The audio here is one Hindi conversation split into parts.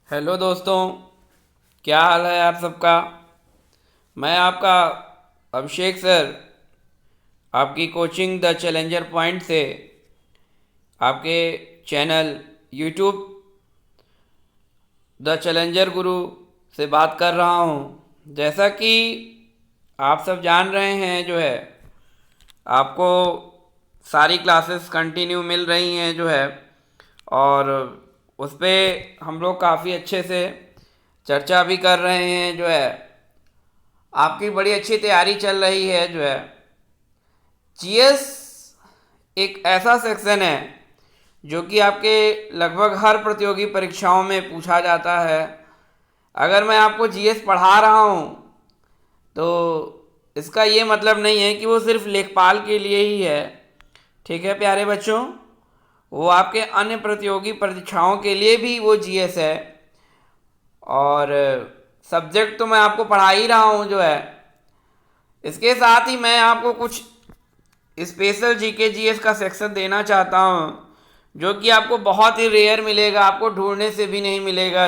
हेलो दोस्तों, क्या हाल है आप सबका। मैं आपका अभिषेक सर आपकी कोचिंग द चैलेंजर पॉइंट से आपके चैनल यूट्यूब द चैलेंजर गुरु से बात कर रहा हूँ। जैसा कि आप सब जान रहे हैं आपको सारी क्लासेस कंटिन्यू मिल रही हैं और उस पे हम लोग काफ़ी अच्छे से चर्चा भी कर रहे हैं। आपकी बड़ी अच्छी तैयारी चल रही है। जीएस एक ऐसा सेक्शन है जो कि आपके लगभग हर प्रतियोगी परीक्षाओं में पूछा जाता है। अगर मैं आपको जीएस पढ़ा रहा हूँ तो इसका ये मतलब नहीं है कि वो सिर्फ लेखपाल के लिए ही है। ठीक है प्यारे बच्चों, वो आपके अन्य प्रतियोगी परीक्षाओं के लिए भी वो जीएस है। और सब्जेक्ट तो मैं आपको पढ़ा ही रहा हूँ इसके साथ ही मैं आपको कुछ स्पेशल जीके जीएस का सेक्शन देना चाहता हूँ जो कि आपको बहुत ही रेयर मिलेगा, आपको ढूंढने से भी नहीं मिलेगा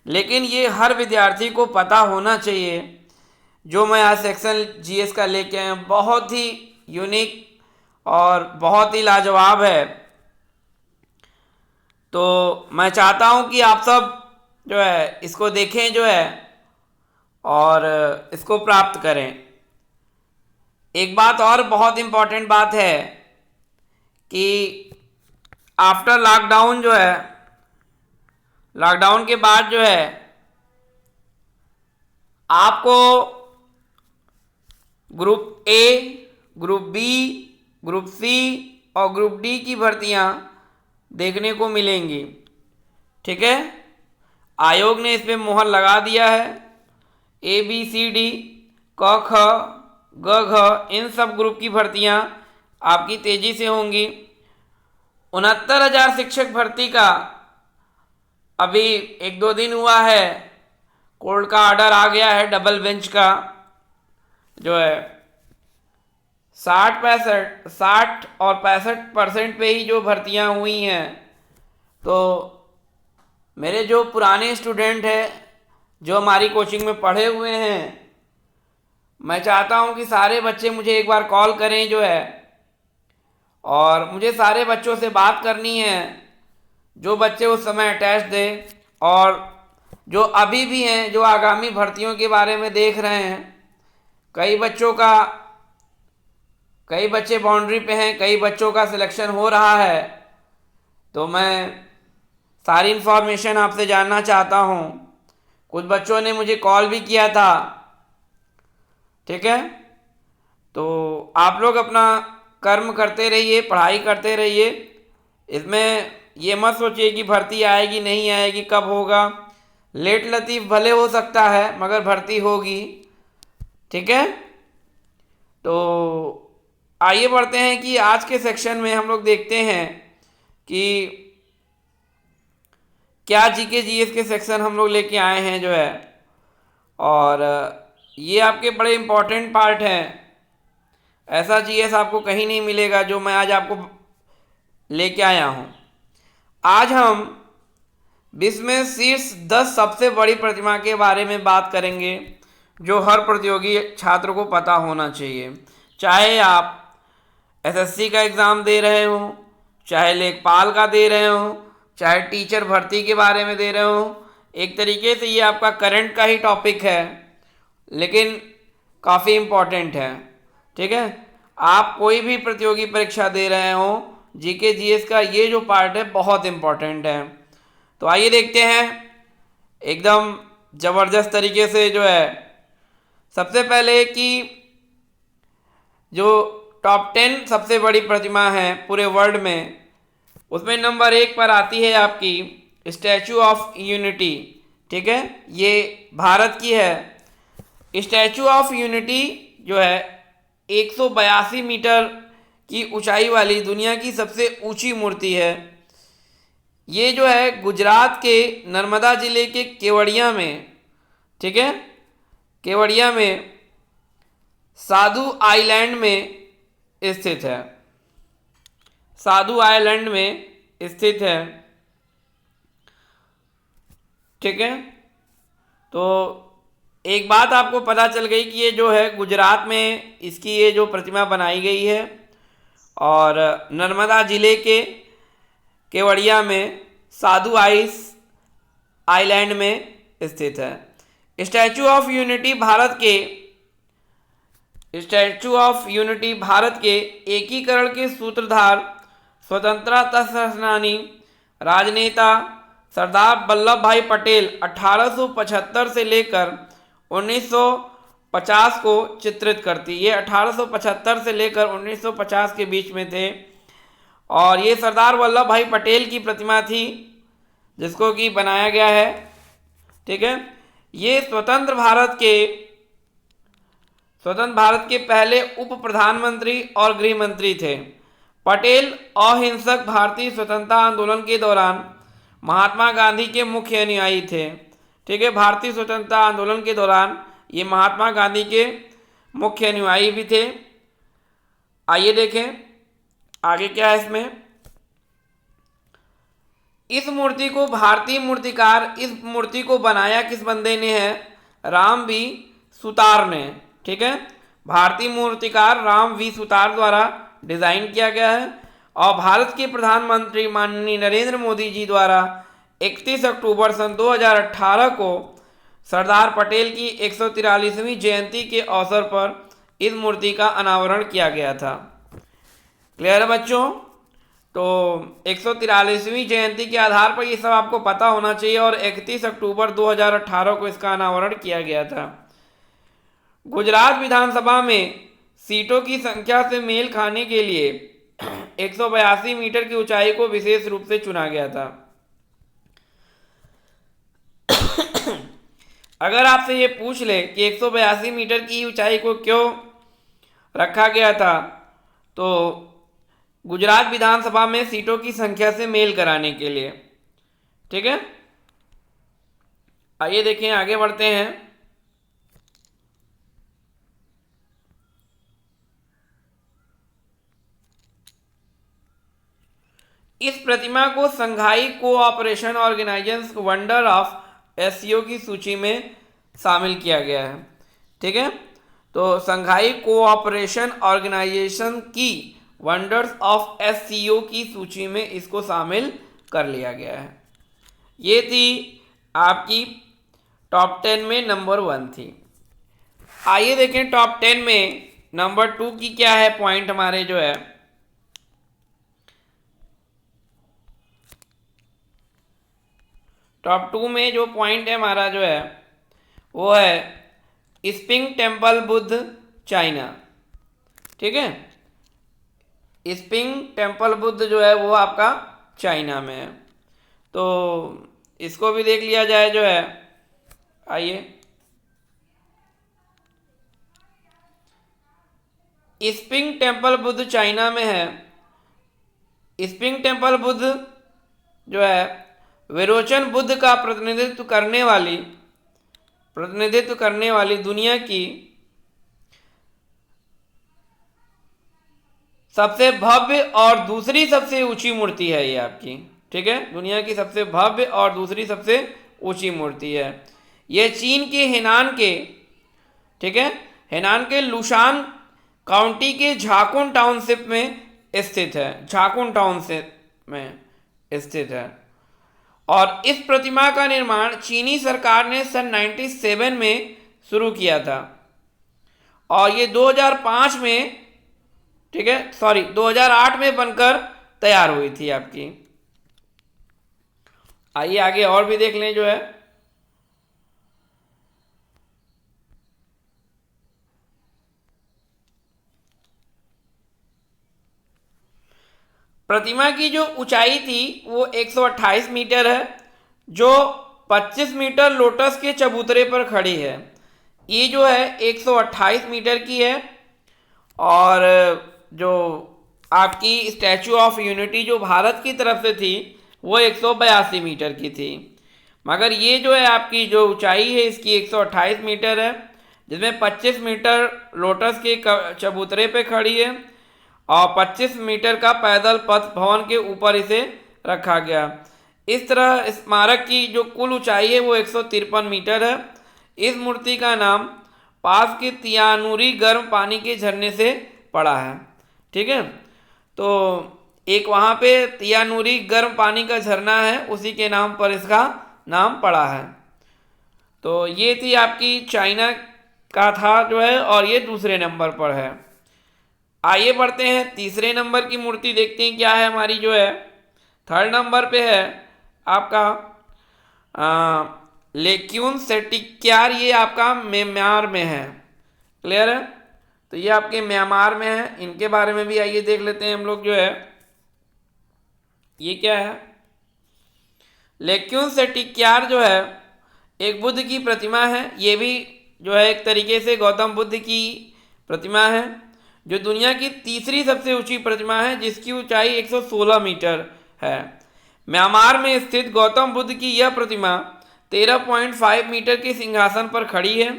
लेकिन ये हर विद्यार्थी को पता होना चाहिए। जो मैं आज सेक्शन जीएस का लेके आया हूँ बहुत ही यूनिक और बहुत ही लाजवाब है। तो मैं चाहता हूँ कि आप सब इसको देखें और इसको प्राप्त करें। एक बात और बहुत इम्पॉर्टेंट बात है कि आफ्टर लॉकडाउन लॉकडाउन के बाद आपको group A, group B, group C और ग्रुप डी की भर्तियां देखने को मिलेंगी। ठीक है, आयोग ने इस पे मोहर लगा दिया है। ए बी सी डी क ख ग घ इन सब ग्रुप की भर्तियां आपकी तेजी से होंगी। 69,000 शिक्षक भर्ती का अभी एक दो दिन हुआ है, कोर्ट का ऑर्डर आ गया है डबल बेंच का। 60 और 65% पे ही जो भर्तियां हुई हैं। तो मेरे जो पुराने स्टूडेंट हैं जो हमारी कोचिंग में पढ़े हुए हैं, मैं चाहता हूं कि सारे बच्चे मुझे एक बार कॉल करें और मुझे सारे बच्चों से बात करनी है जो बच्चे उस समय टेस्ट दे और जो अभी भी हैं जो आगामी भर्तियों के बारे में देख रहे हैं। कई बच्चे बाउंड्री पे हैं, कई बच्चों का सिलेक्शन हो रहा है। तो मैं सारी इन्फॉर्मेशन आपसे जानना चाहता हूँ। कुछ बच्चों ने मुझे कॉल भी किया था। ठीक है, तो आप लोग अपना कर्म करते रहिए, पढ़ाई करते रहिए। इसमें ये मत सोचिए कि भर्ती आएगी नहीं आएगी, कब होगा। लेट लतीफ़ भले हो सकता है मगर भर्ती होगी। ठीक है, तो आइए बढ़ते हैं कि आज के सेक्शन में हम लोग देखते हैं कि क्या जीके जीएस के सेक्शन हम लोग लेके आए हैं और ये आपके बड़े इम्पोर्टेंट पार्ट हैं। ऐसा जीएस आपको कहीं नहीं मिलेगा जो मैं आज आपको लेके आया हूँ। आज हम विश्व में शीर्ष 10 सबसे बड़ी प्रतिमा के बारे में बात करेंगे जो हर प्रतियोगी छात्र को पता होना चाहिए। चाहे आप एसएससी का एग्ज़ाम दे रहे हो, चाहे लेखपाल का दे रहे हो, चाहे टीचर भर्ती के बारे में दे रहे हो। एक तरीके से ये आपका करंट का ही टॉपिक है लेकिन काफ़ी इम्पॉर्टेंट है। ठीक है, आप कोई भी प्रतियोगी परीक्षा दे रहे हो, जीके जीएस का ये जो पार्ट है बहुत इम्पॉर्टेंट है। तो आइए देखते हैं एकदम ज़बरदस्त तरीके से सबसे पहले कि जो टॉप 10 सबसे बड़ी प्रतिमा है पूरे वर्ल्ड में, उसमें नंबर 1 पर आती है आपकी स्टैचू ऑफ यूनिटी। ठीक है, ये भारत की है। स्टैचू ऑफ यूनिटी 182 मीटर की ऊंचाई वाली दुनिया की सबसे ऊंची मूर्ति है। ये गुजरात के नर्मदा जिले के केवड़िया में, ठीक है, केवड़िया में साधु आइलैंड में स्थित है। साधु आइलैंड में स्थित है। ठीक है। तो एक बात आपको पता चल गई कि ये जो है गुजरात में इसकी ये जो प्रतिमा बनाई गई है और नर्मदा जिले के केवड़िया में साधु आइलैंड में स्थित है। स्टैचू ऑफ यूनिटी भारत के एकीकरण के सूत्रधार स्वतंत्रता सेनानी राजनेता सरदार वल्लभ भाई पटेल 1875 से लेकर 1950 को चित्रित करती। ये 1875 से लेकर 1950 के बीच में थे और ये सरदार वल्लभ भाई पटेल की प्रतिमा थी जिसको कि बनाया गया है। ठीक है। ये स्वतंत्र भारत के पहले उप प्रधानमंत्री और गृह मंत्री थे। पटेल अहिंसक भारतीय स्वतंत्रता आंदोलन के दौरान महात्मा गांधी के मुख्य अनुयायी थे। ठीक है। भारतीय स्वतंत्रता आंदोलन के दौरान ये महात्मा गांधी के मुख्य अनुयायी भी थे। आइए देखें आगे क्या है इसमें। इस मूर्ति को बनाया किस बंदे ने है? राम वी सुतार ने। ठीक है। भारतीय मूर्तिकार राम वी सुतार द्वारा डिजाइन किया गया है और भारत के प्रधानमंत्री माननीय नरेंद्र मोदी जी द्वारा 31 अक्टूबर सन 2018 को सरदार पटेल की 143वीं जयंती के अवसर पर इस मूर्ति का अनावरण किया गया था। क्लियर है बच्चों? तो 143वीं जयंती के आधार पर ये सब आपको पता होना चाहिए और 31 अक्टूबर 2018 को इसका अनावरण किया गया था। गुजरात विधानसभा में सीटों की संख्या से मेल खाने के लिए 182 मीटर की ऊंचाई को विशेष रूप से चुना गया था। अगर आपसे ये पूछ ले कि 182 मीटर की ऊंचाई को क्यों रखा गया था, तो गुजरात विधानसभा में सीटों की संख्या से मेल कराने के लिए। ठीक है। आइए देखें आगे बढ़ते हैं। इस प्रतिमा को Shanghai cooperation organisation wonder of SCO की सूची में शामिल किया गया है। ठीक है। तो संघाई कोऑपरेशन ऑर्गेनाइजेशन की वंडर्स ऑफ एससीओ की सूची में इसको शामिल कर लिया गया है। ये थी आपकी टॉप 10 में नंबर 1 थी। आइए देखें टॉप 10 में नंबर 2 की क्या है पॉइंट हमारे जो है। टॉप 2 में जो पॉइंट है हमारा जो है वो है स्पिंग टेम्पल बुद्ध चाइना। ठीक है। स्पिंग टेम्पल बुद्ध जो है वो आपका चाइना में है। तो इसको भी देख लिया जाए जो है। आइए स्पिंग टेम्पल बुद्ध चाइना में है। स्पिंग टेम्पल बुद्ध जो है विरोचन बुद्ध का प्रतिनिधित्व करने वाली दुनिया की सबसे भव्य और दूसरी सबसे ऊंची मूर्ति है ये आपकी। ठीक है। दुनिया की सबसे भव्य और दूसरी सबसे ऊंची मूर्ति है। ये चीन के ठीक है, हेनान के लुशान काउंटी के झाकुन टाउनशिप में स्थित है। और इस प्रतिमा का निर्माण चीनी सरकार ने सन 97 में शुरू किया था और ये 2005 में 2008 में बनकर तैयार हुई थी आपकी। आइए आगे और भी देख लें जो है। प्रतिमा की जो ऊंचाई थी वो 128 मीटर है, जो 25 मीटर लोटस के चबूतरे पर खड़ी है। ये जो है 128 मीटर की है और जो आपकी स्टैचू ऑफ यूनिटी जो भारत की तरफ से थी वो 182 मीटर की थी। मगर ये जो है आपकी जो ऊंचाई है इसकी 128 मीटर है, जिसमें 25 मीटर लोटस के चबूतरे पे खड़ी है और 25 मीटर का पैदल पथ भवन के ऊपर इसे रखा गया। इस तरह स्मारक की जो कुल ऊंचाई है वो 153 मीटर है। इस मूर्ति का नाम पास के तियानुरी गर्म पानी के झरने से पड़ा है। ठीक है, तो एक वहाँ पे तियानुरी गर्म पानी का झरना है, उसी के नाम पर इसका नाम पड़ा है। तो ये थी आपकी चाइना का था जो है, और ये दूसरे नंबर पर है। आइए बढ़ते हैं तीसरे नंबर की मूर्ति, देखते हैं क्या है हमारी जो है। थर्ड नंबर पे है आपका लेक्यून सेटिक्यार, ये आपका म्यांमार में है। क्लियर है, तो ये आपके म्यांमार में है। इनके बारे में भी आइए देख लेते हैं हम लोग जो है। ये क्या है, लेक्यून सेटिक्यार जो है एक बुद्ध की प्रतिमा है। ये भी जो है एक तरीके से गौतम बुद्ध की प्रतिमा है, जो दुनिया की तीसरी सबसे ऊंची प्रतिमा है, जिसकी ऊंचाई 116 मीटर है। म्यांमार में स्थित गौतम बुद्ध की यह प्रतिमा 13.5 मीटर के सिंहासन पर खड़ी है।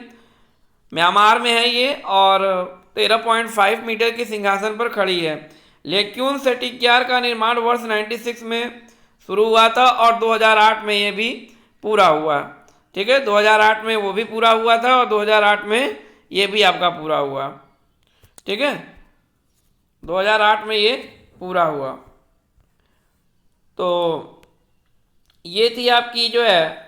म्यांमार में है ये, और 13.5 मीटर के सिंहासन पर खड़ी है। लेक्यून सेटिक्यार का निर्माण वर्ष 96 में शुरू हुआ था, और 2008 में ये भी पूरा हुआ। ठीक है, 2008 में वो भी पूरा हुआ था, और 2008 में ये भी आपका पूरा हुआ। ठीक है, 2008 में ये पूरा हुआ। तो ये थी आपकी जो है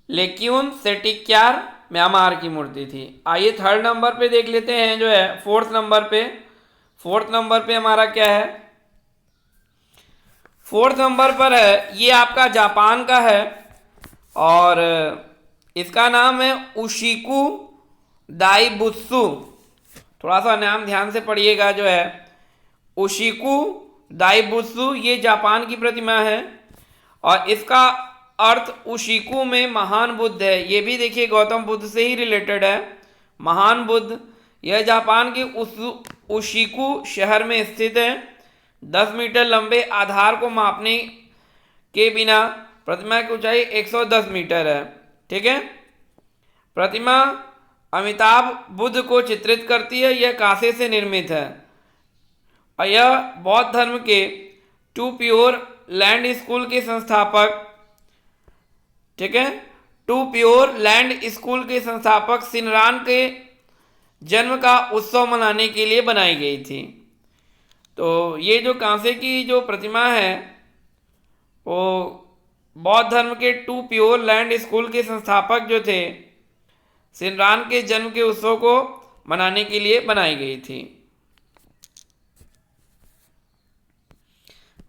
लेक्यून सेटिक्यार म्यांमार की मूर्ति थी। आइए थर्ड नंबर पे देख लेते हैं जो है, फोर्थ नंबर पे हमारा क्या है। फोर्थ नंबर पर है, ये आपका जापान का है, और इसका नाम है उशिकु दाइबुत्सु। थोड़ा सा नाम ध्यान से पढ़िएगा जो है, उशिकु दाइबुत्सु, ये जापान की प्रतिमा है, और इसका अर्थ उशिकु में महान बुद्ध है। ये भी देखिए गौतम बुद्ध से ही रिलेटेड है, महान बुद्ध। यह जापान के उशिकु शहर में स्थित है। 10 मीटर लंबे आधार को मापने के बिना प्रतिमा की ऊंचाई 110 मीटर है। ठीक है, प्रतिमा अमिताभ बुद्ध को चित्रित करती है। यह कांसे से निर्मित है, और यह बौद्ध धर्म के टू प्योर लैंड स्कूल के संस्थापक, ठीक है, टू प्योर लैंड स्कूल के संस्थापक सिनरान के जन्म का उत्सव मनाने के लिए बनाई गई थी। तो ये जो कांसे की जो प्रतिमा है वो बौद्ध धर्म के टू प्योर लैंड स्कूल के संस्थापक जो थे सिनरान के जन्म के उत्सव को मनाने के लिए बनाई गई थी।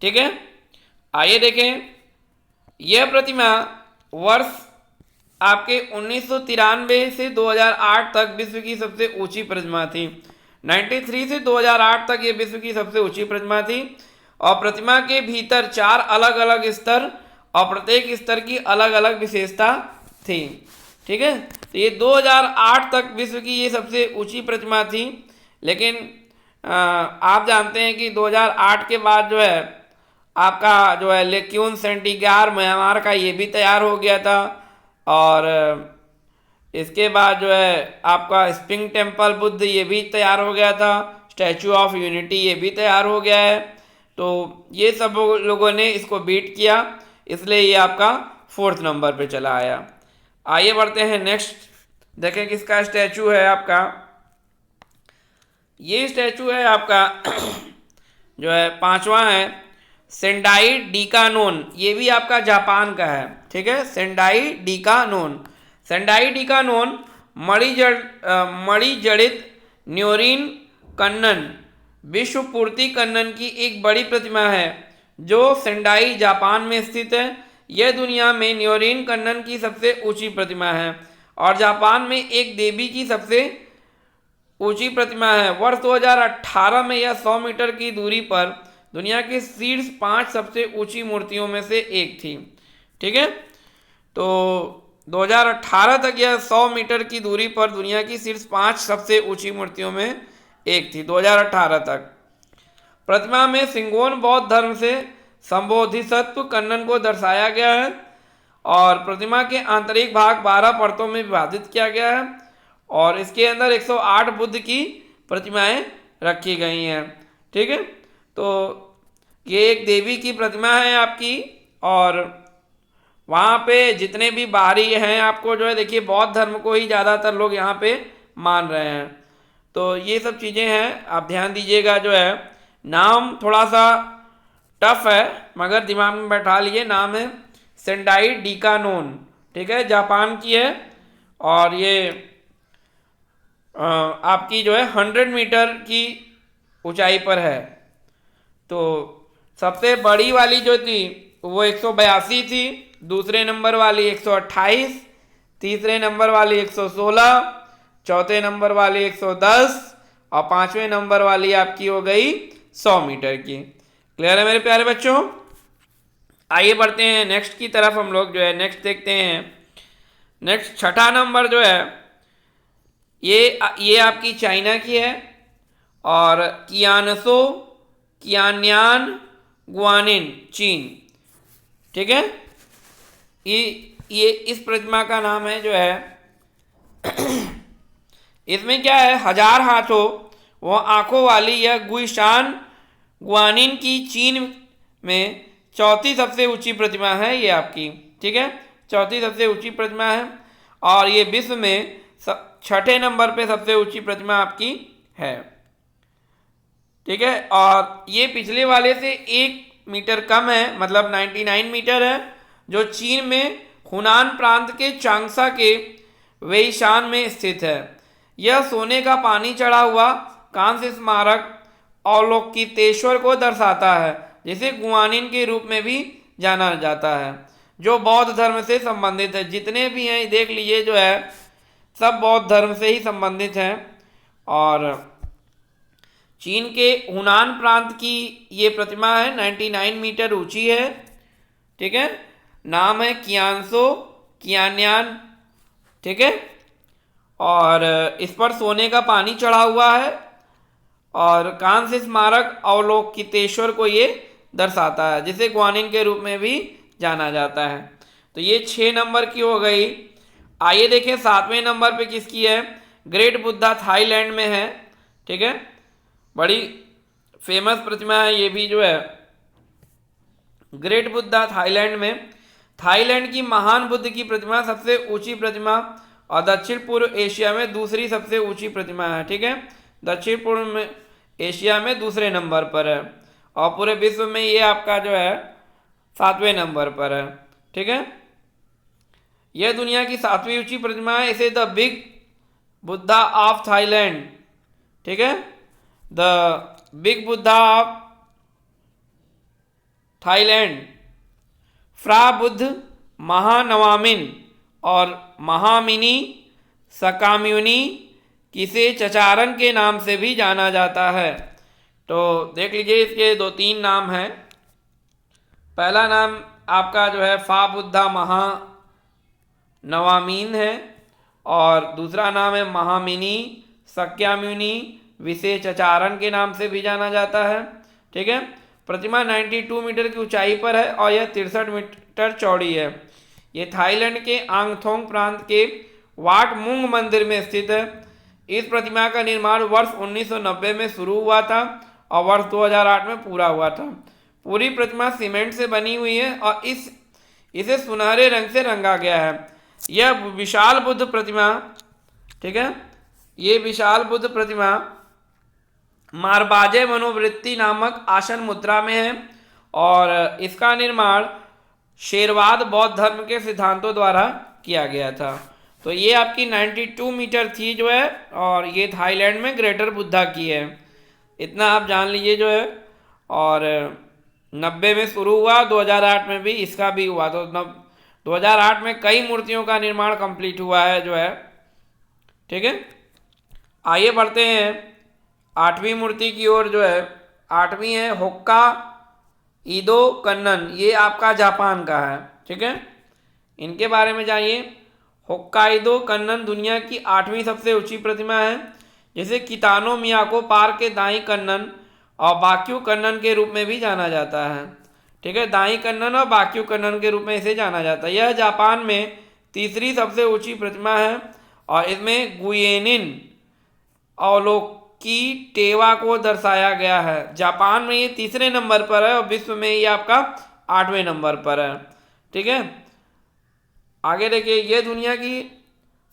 ठीक है, आइए देखें। यह प्रतिमा वर्ष आपके 1993 से 2008 तक विश्व की सबसे ऊंची प्रतिमा थी। 93 से 2008 तक ये विश्व की सबसे ऊंची प्रतिमा थी, और प्रतिमा के भीतर 4 अलग अलग स्तर, और प्रत्येक स्तर की अलग अलग विशेषता थी। ठीक है, तो ये 2008 तक विश्व की ये सबसे ऊंची प्रतिमा थी। लेकिन आप जानते हैं कि 2008 के बाद जो है आपका जो है लेक्यून सेटिक्यार म्यांमार का ये भी तैयार हो गया था, और इसके बाद जो है आपका स्प्रिंग टेम्पल बुद्ध ये भी तैयार हो गया था, स्टैचू ऑफ यूनिटी ये भी तैयार हो गया है। तो ये सब लोगों ने इसको बीट किया, इसलिए ये आपका फोर्थ नंबर पे चला आया। आइए बढ़ते हैं नेक्स्ट, देखें किसका स्टैचू है आपका। ये स्टैचू है आपका जो है 5वां है, सेंडाई डीकानोन। ये भी आपका जापान का है। ठीक है, सेंडाई डीकानोन मणिजड़ित न्योरिन कन्नन विश्व पूर्ति कन्नन की एक बड़ी प्रतिमा है, जो सेंडाई जापान में स्थित है। यह दुनिया में न्योरिन कन्नन की सबसे ऊंची प्रतिमा है, और जापान में एक देवी की सबसे ऊंची प्रतिमा है। वर्ष 2018 में यह 100 मीटर की दूरी पर दुनिया की शीर्ष 5 सबसे ऊंची मूर्तियों में से एक थी। ठीक है, तो 2018 तक यह 100 मीटर की दूरी पर दुनिया की शीर्ष 5 सबसे ऊंची मूर्तियों में एक थी 2018 तक। प्रतिमा में सिंगोन बौद्ध धर्म से संबोधिसत्व कन्नन को दर्शाया गया है, और प्रतिमा के आंतरिक भाग 12 परतों में विभाजित किया गया है, और इसके अंदर 108 बुद्ध की प्रतिमाएं रखी गई हैं। ठीक है, तो ये एक देवी की प्रतिमा है आपकी। और वहाँ पे जितने भी बाहरी हैं आपको जो है देखिए बौद्ध धर्म को ही ज़्यादातर लोग यहाँ पे मान रहे हैं। तो ये सब चीज़ें हैं, आप ध्यान दीजिएगा। जो है नाम थोड़ा सा टफ है मगर दिमाग में बैठा लिए। नाम है सेंडाई डीकानोन, ठीक है, जापान की है। और ये आपकी जो है 100 मीटर की ऊंचाई पर है। तो सबसे बड़ी वाली जो थी वो 182 थी, दूसरे नंबर वाली 128, तीसरे नंबर वाली 116, चौथे नंबर वाली 110 और पांचवें नंबर वाली आपकी हो गई 100 मीटर की। क्लियर है मेरे प्यारे बच्चों? आइए बढ़ते हैं नेक्स्ट की तरफ। हम लोग जो है नेक्स्ट देखते हैं। नेक्स्ट छठा नंबर जो है ये आपकी चाइना की है। और कियानसो कियान्यान गुआनिन चीन, ठीक है। ये इस प्रतिमा का नाम है जो है इसमें क्या है, 1000 हाथों वो आंखों वाली यह गुईशान गुआनिन की चीन में चौथी सबसे ऊंची प्रतिमा है ये आपकी, ठीक है। चौथी सबसे ऊंची प्रतिमा है और ये विश्व में छठे नंबर पे सबसे ऊंची प्रतिमा आपकी है, ठीक है। और ये पिछले वाले से 1 मीटर कम है, मतलब 99 मीटर है, जो चीन में हुनान प्रांत के चांगसा के वेईशान में स्थित है। यह सोने का पानी चढ़ा हुआ कांस्य स्मारक अवलोकितेश्वर को दर्शाता है, जिसे गुआनिन के रूप में भी जाना जाता है, जो बौद्ध धर्म से संबंधित है। जितने भी हैं देख लीजिए जो है सब बौद्ध धर्म से ही संबंधित हैं। और चीन के हुनान प्रांत की ये प्रतिमा है, 99 मीटर ऊंची है, ठीक है। नाम है कियानसो कियान्यान, ठीक है। और इस पर सोने का पानी चढ़ा हुआ है और कांस्य स्मारक अवलोकितेश्वर को ये दर्शाता है, जिसे गुआनिन के रूप में भी जाना जाता है। तो ये 6 नंबर की हो गई। आइए देखें 7वें नंबर पे किसकी है। ग्रेट बुद्धा थाईलैंड में है, ठीक है। बड़ी फेमस प्रतिमा है ये भी जो है, ग्रेट बुद्धा थाईलैंड में। थाईलैंड की महान बुद्ध की प्रतिमा सबसे ऊंची प्रतिमा और दक्षिण पूर्व एशिया में दूसरी सबसे ऊंची प्रतिमा है, ठीक है। दक्षिण पूर्व में एशिया में दूसरे नंबर पर है और पूरे विश्व में ये आपका जो है 7वें नंबर पर है, ठीक है। यह दुनिया की 7वीं ऊंची प्रतिमा है। इसे the big Buddha of Thailand, ठीक है, the big Buddha of Thailand, Phra Buddha Mahanawamin और महामिनी सकाम्युनी किसे चचारन के नाम से भी जाना जाता है। तो देख लीजिए इसके 2-3 नाम हैं। पहला नाम आपका जो है फा बुद्धा महानवामीन है और दूसरा नाम है महामिनी सक्याम्युनी विशेषाचारण के नाम से भी जाना जाता है, ठीक है। प्रतिमा 92 मीटर की ऊंचाई पर है और यह 63 मीटर चौड़ी है। ये थाईलैंड के आंगथोंग प्रांत के वाट मुंग मंदिर में स्थित है। इस प्रतिमा का निर्माण वर्ष 1990 में शुरू हुआ था और वर्ष 2008 में पूरा हुआ था। पूरी प्रतिमा सीमेंट से बनी हुई है और इसे सुनहरे रंग से रंगा गया है। यह विशाल बुद्ध प्रतिमा, ठीक है, ये विशाल बुद्ध प्रतिमा मारबाजे मनोवृत्ति नामक आसन मुद्रा में है और इसका निर्माण शेरवाद बौद्ध धर्म के सिद्धांतों द्वारा किया गया था। तो ये आपकी 92 मीटर थी जो है और ये थाईलैंड में ग्रेटर बुद्धा की है, इतना आप जान लीजिए जो है। और 90 में शुरू हुआ, 2008 में भी इसका भी हुआ। तो 2008 में कई मूर्तियों का निर्माण कंप्लीट हुआ है जो है, ठीक है। आइए बढ़ते हैं 8वीं मूर्ति की ओर जो है। 8वीं है होक्का ईदो कन्नन, ये आपका जापान का है, ठीक है। इनके बारे में जानिए। होक्काइदो कन्नन दुनिया की 8वीं सबसे ऊंची प्रतिमा है, जिसे कितानो मियाको पार्क के दाई कन्नन और बाक्यू कन्नन के रूप में भी जाना जाता है, ठीक है। दाई कन्नन और बाक्यू कन्नन के रूप में इसे जाना जाता है। यह जापान में तीसरी सबसे ऊंची प्रतिमा है और इसमें गुयेनिन की टेवा को दर्शाया गया है। जापान में ये तीसरे नंबर पर है और विश्व में ये आपका 8वें नंबर पर है। ठीक है, आगे देखिए, ये दुनिया की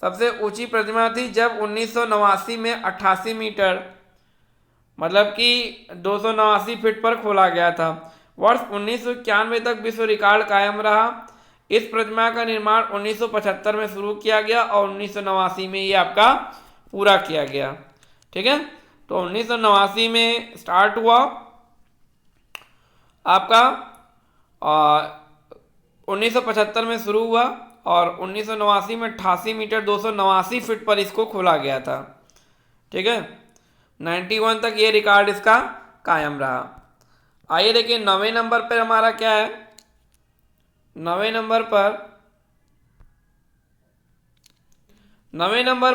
सबसे ऊंची प्रतिमा थी जब 1989 में 88 मीटर मतलब कि 289 फीट पर खोला गया था। वर्ष 1991 तक विश्व रिकॉर्ड कायम रहा। इस प्रतिमा का निर्माण 1975 में शुरू किया गया और 1989 में ये आपका पूरा किया गया। ठीक है, तो 1989 में स्टार्ट हुआ आपका, 1975 में शुरू हुआ और 1989 में 88 मीटर 289 फीट पर इसको खोला गया था। ठीक है, 91 तक ये रिकॉर्ड इसका कायम रहा। आइए देखिए 9वें नंबर पर हमारा क्या है। 9वें नंबर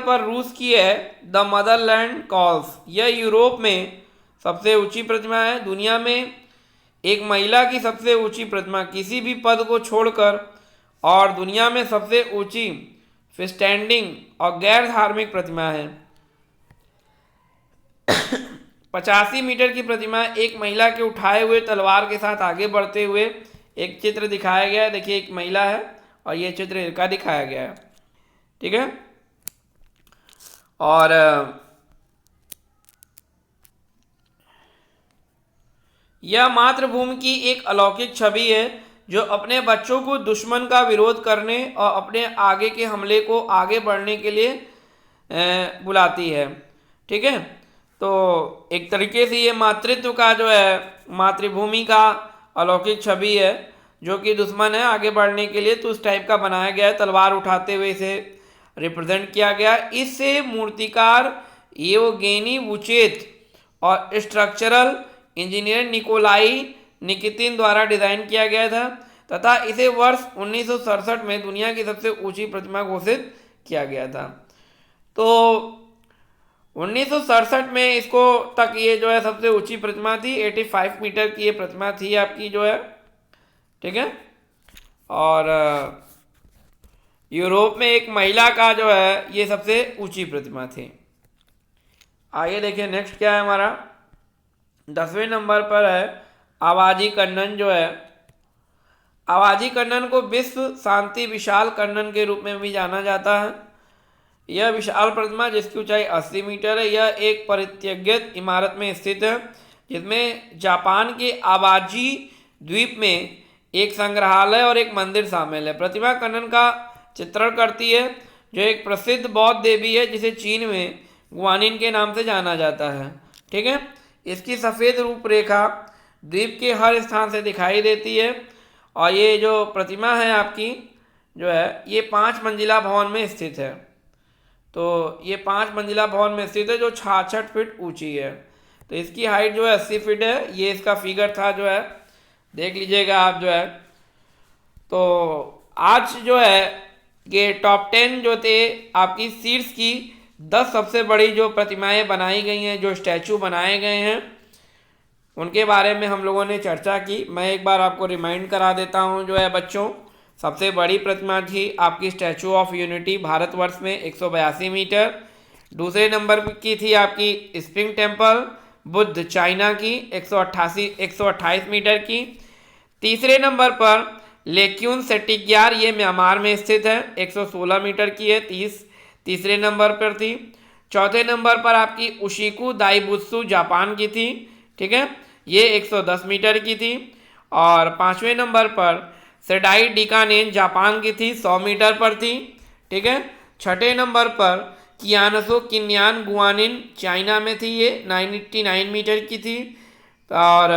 पर रूस की है द मदरलैंड कॉल्स। यह यूरोप में सबसे ऊंची प्रतिमा है। दुनिया में एक महिला की सबसे ऊंची प्रतिमा किसी भी पद को छोड़कर और दुनिया में सबसे ऊंची स्टैंडिंग और गैर धार्मिक प्रतिमा है। 85 मीटर की प्रतिमा एक महिला के उठाए हुए तलवार के साथ आगे बढ़ते हुए एक चित्र दिखाया गया है। देखिए, एक महिला है और ये चित्र इनका दिखाया गया है। ठीक है, और यह मातृभूमि की एक अलौकिक छवि है जो अपने बच्चों को दुश्मन का विरोध करने और अपने आगे के हमले को आगे बढ़ने के लिए बुलाती है। ठीक है, तो एक तरीके से ये मातृत्व का जो है, मातृभूमि का अलौकिक छवि है जो कि दुश्मन है आगे बढ़ने के लिए, तो उस टाइप का बनाया गया है। तलवार उठाते हुए इसे रिप्रेजेंट किया गया। इससे मूर्तिकार येवगेनी वुचेत और स्ट्रक्चरल इंजीनियर निकोलाई निकितिन द्वारा डिजाइन किया गया था तथा इसे वर्ष 1967 में दुनिया की सबसे ऊंची प्रतिमा घोषित किया गया था। तो 1967 में इसको तक ये जो है सबसे ऊंची प्रतिमा थी। 85 मीटर की ये प्रतिमा थी आपकी जो है। ठीक है, और यूरोप में एक महिला का जो है ये सबसे ऊंची प्रतिमा थी। आइए देखिए नेक्स्ट क्या है हमारा। 10वें नंबर पर है आवाजी कन्नन जो है। आवाजी कन्नन को विश्व शांति विशाल कन्नन के रूप में भी जाना जाता है। यह विशाल प्रतिमा जिसकी ऊंचाई 80 मीटर है, यह एक परित्यक्त इमारत में स्थित है जिसमें जापान के आवाजी द्वीप में एक संग्रहालय और एक मंदिर शामिल है। प्रतिमा कन्नन का चित्रण करती है जो एक प्रसिद्ध बौद्ध देवी है जिसे चीन में गुआनिन के नाम से जाना जाता है। ठीक है, इसकी सफ़ेद रूपरेखा द्वीप के हर स्थान से दिखाई देती है और ये जो प्रतिमा है आपकी जो है ये 5 मंजिला भवन में स्थित है। तो ये 5 मंजिला भवन में स्थित है जो 66 फीट ऊंची है। तो इसकी हाइट जो है 80 फीट है। ये इसका फिगर था जो है, देख लीजिएगा आप जो है। तो आज जो है ये टॉप 10 जो थे आपकी शीर्ष की 10 सबसे बड़ी जो प्रतिमाएं बनाई गई हैं, जो स्टैचू बनाए गए हैं, उनके बारे में हम लोगों ने चर्चा की। मैं एक बार आपको रिमाइंड करा देता हूं जो है बच्चों। सबसे बड़ी प्रतिमा थी आपकी स्टैचू ऑफ यूनिटी भारतवर्ष में 182 मीटर। दूसरे नंबर की थी आपकी स्प्रिंग टेम्पल बुद्ध चाइना की 128 मीटर की। तीसरे नंबर पर लेक्यून सेटिग्यार ये म्यांमार में स्थित है, 116 मीटर की है, तीसरे नंबर पर थी। चौथे नंबर पर आपकी उशिकू दाइबुत्सु जापान की थी। ठीक है, ये 110 मीटर की थी। और 5वें नंबर पर सेडाई डिकानेन जापान की थी, 100 मीटर पर थी। ठीक है, 6ठे नंबर पर कियानसो किन्यान गुआनिन चाइना में थी, ये 99 मीटर की थी। और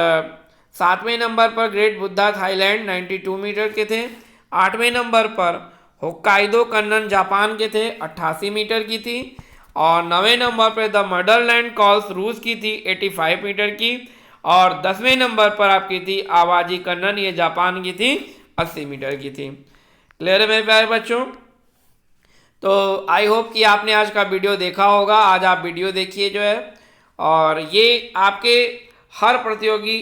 7वें नंबर पर ग्रेट बुद्धा थाईलैंड 92 मीटर के थे। 8वें नंबर पर होक्काइदो कन्नन जापान के थे, 88 मीटर की थी। और 9वें नंबर पर द मदरलैंड कॉल्स रूस की थी, 85 मीटर की। और 10वें नंबर पर आपकी थी आवाजी कन्नन, ये जापान की थी, 80 मीटर की थी। क्लियर है मेरे प्यारे बच्चों। तो आई होप कि आपने आज का वीडियो देखा होगा। आज आप वीडियो देखिए जो है, और ये आपके हर प्रतियोगी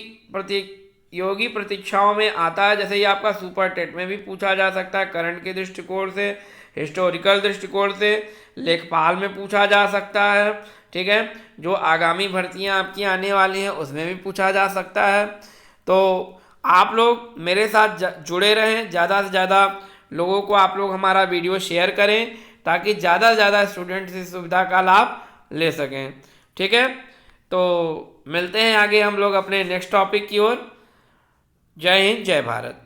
परीक्षाओं में आता है। जैसे ये आपका सुपर टेट में भी पूछा जा सकता है, करंट के दृष्टिकोण से, हिस्टोरिकल दृष्टिकोण से, लेखपाल में पूछा जा सकता है। ठीक है। जो आगामी भर्तियां आपकी आने वाली हैं उसमें भी पूछा जा सकता है। तो आप लोग मेरे साथ जुड़े रहें, ज़्यादा से ज़्यादा लोगों को आप लोग हमारा वीडियो शेयर करें ताकि ज़्यादा से ज़्यादा स्टूडेंट्स इस सुविधा का लाभ ले सकें। ठीक है, तो मिलते हैं आगे हम लोग अपने नेक्स्ट टॉपिक की ओर। जय हिंद, जय भारत।